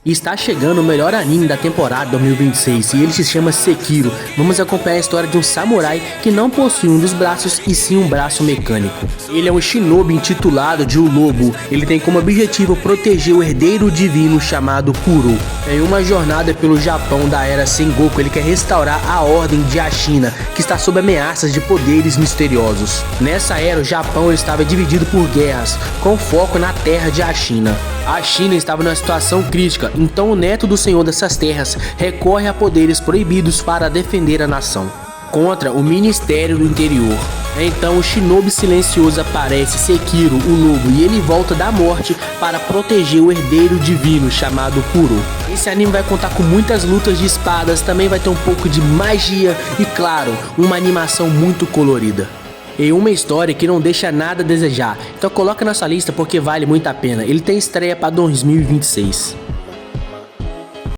E está chegando o melhor anime da temporada 2026 e ele se chama Sekiro. Vamos acompanhar a história de um samurai que não possui um dos braços e sim um braço mecânico. Ele é um shinobi intitulado de O Lobo. Ele tem como objetivo proteger o herdeiro divino chamado Kuro. Em uma jornada pelo Japão da era Sengoku, ele quer restaurar a ordem de Ashina, que está sob ameaças de poderes misteriosos. Nessa era, o Japão estava dividido por guerras, com foco na terra de Ashina. A China estava numa situação crítica, então o neto do senhor dessas terras recorre a poderes proibidos para defender a nação contra o Ministério do Interior. Então o shinobi silencioso aparece, Sekiro, o lobo, e ele volta da morte para proteger o herdeiro divino chamado Kuro. Esse anime vai contar com muitas lutas de espadas, também vai ter um pouco de magia e, claro, uma animação muito colorida. E uma história que não deixa nada a desejar. Então coloca na sua lista porque vale muito a pena. Ele tem estreia para 2026.